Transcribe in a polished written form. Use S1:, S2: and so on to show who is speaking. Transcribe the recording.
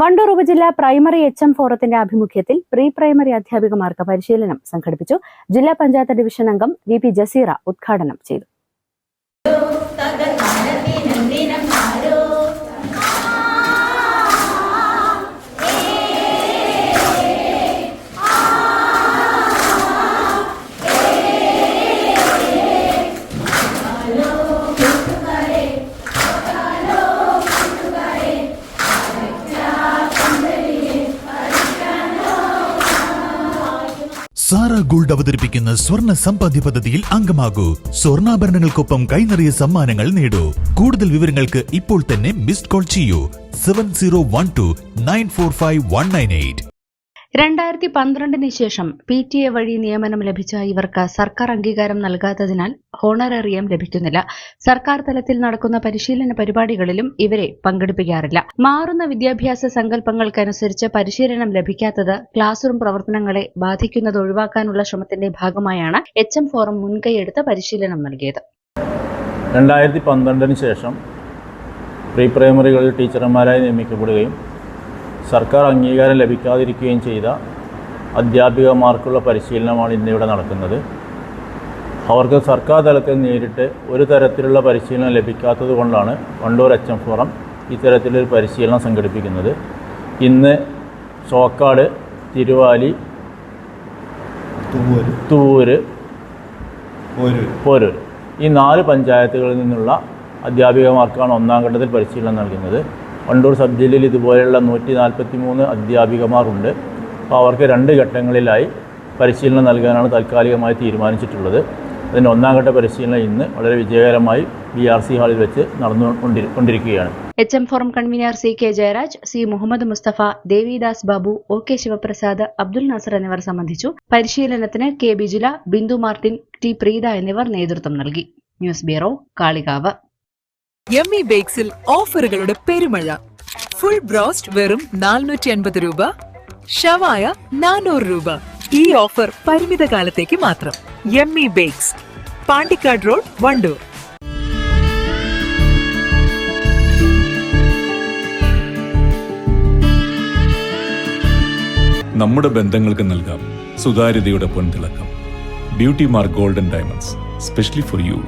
S1: വണ്ടൂർ ഉപജില്ലാ പ്രൈമറി ഫോറത്തിന്റെ ആഭിമുഖ്യത്തിൽ പ്രീ പ്രൈമറി അധ്യാപികമാർക്ക് പരിശീലനം സംഘടിപ്പിച്ചു. ജില്ലാ പഞ്ചായത്ത് ഡിവിഷൻ അംഗം വി.പി. ജസീറ ഉദ്ഘാടനം ചെയ്തു.
S2: സാറ ഗോൾഡ് അവതരിപ്പിക്കുന്ന സ്വർണ്ണ സമ്പാദ്യ പദ്ധതിയിൽ അംഗമാകൂ. സ്വർണ്ണാഭരണങ്ങൾക്കൊപ്പം കൈനിറിയ സമ്മാനങ്ങൾ നേടൂ. കൂടുതൽ വിവരങ്ങൾക്ക് ഇപ്പോൾ തന്നെ മിസ്ഡ് കോൾ ചെയ്യൂ 7012945198.
S1: 2012 ശേഷം PTA വഴി നിയമനം ലഭിച്ച ഇവർക്ക് സർക്കാർ അംഗീകാരം നൽകാത്തതിനാൽ ഹോണറേറിയം ലഭിക്കുന്നില്ല. സർക്കാർ തലത്തിൽ നടക്കുന്ന പരിശീലന പരിപാടികളിലും ഇവരെ പങ്കെടുപ്പിക്കാറില്ല. മാറുന്ന വിദ്യാഭ്യാസ സങ്കല്പങ്ങൾക്കനുസരിച്ച് പരിശീലനം ലഭിക്കാത്തത് ക്ലാസ് റൂം പ്രവർത്തനങ്ങളെ ബാധിക്കുന്നത് ഒഴിവാക്കാനുള്ള ശ്രമത്തിന്റെ ഭാഗമായാണ് ഫോറം മുൻകൈയെടുത്ത് പരിശീലനം നൽകിയത്.
S3: 2012 ശേഷം പ്രീ പ്രൈമറികളിൽ ടീച്ചർമാരായി നിയമിക്കപ്പെടുകയും സർക്കാർ അംഗീകാരം ലഭിക്കാതിരിക്കുകയും ചെയ്ത അധ്യാപികമാർക്കുള്ള പരിശീലനമാണ് ഇന്നിവിടെ നടക്കുന്നത്. അവർക്ക് സർക്കാർ തലത്തിൽ നേരിട്ട് ഒരു തരത്തിലുള്ള പരിശീലനം ലഭിക്കാത്തത് കൊണ്ടാണ് വണ്ടൂർ ഫോറം ഇത്തരത്തിലൊരു പരിശീലനം സംഘടിപ്പിക്കുന്നത്. ഇന്ന് ചോക്കാട്, തിരുവാലി, തൂവൂര്, പോരൂർ ഈ 4 പഞ്ചായത്തുകളിൽ നിന്നുള്ള അധ്യാപികമാർക്കാണ് ഒന്നാം ഘട്ടത്തിൽ പരിശീലനം നൽകുന്നത്. വണ്ടൂർ സബ് ജില്ലയിൽ ഇതുപോലെയുള്ള 143 അധ്യാപികമാരുണ്ട്. അപ്പോൾ അവർക്ക് 2 ഘട്ടങ്ങളിലായി പരിശീലനം നൽകാനാണ് താൽക്കാലികമായി തീരുമാനിച്ചിട്ടുള്ളത്. അതിൻ്റെ ഒന്നാം ഘട്ട പരിശീലനം ഇന്ന് വളരെ വിജയകരമായി BRC ഹാളിൽ വെച്ച് നടന്നുകൊണ്ടിരിക്കുകയാണ്.
S1: Forum convener CK Jayaraj, C Muhammad Mustafa, Devidas Babu, OK Sivaprasad, Abdul Nasar എന്നിവർ സംബന്ധിച്ചു. പരിശീലനത്തിന് K Bijula, Bindu Martin, T Preetha എന്നിവർ നേതൃത്വം നൽകി. News bureau, Kalikavu.
S4: യമ്മി ബേക്സിൽ ഓഫറുകളുടെ പെരുമഴ. ഫുൾ ബ്രോസ്റ്റ് വെറും 450 രൂപ, ഷവായ 400 രൂപ. ഈ ഓഫർ പരിമിത കാലത്തേക്ക് മാത്രം. Yummy bakes, Pandikkad road, Wandoor.
S5: നമ്മുടെ ബന്ധങ്ങൾക്ക് നൽകാം സുതാര്യതയുടെ പൊൻതിളക്കം. Beauty mark golden diamonds, specially for U.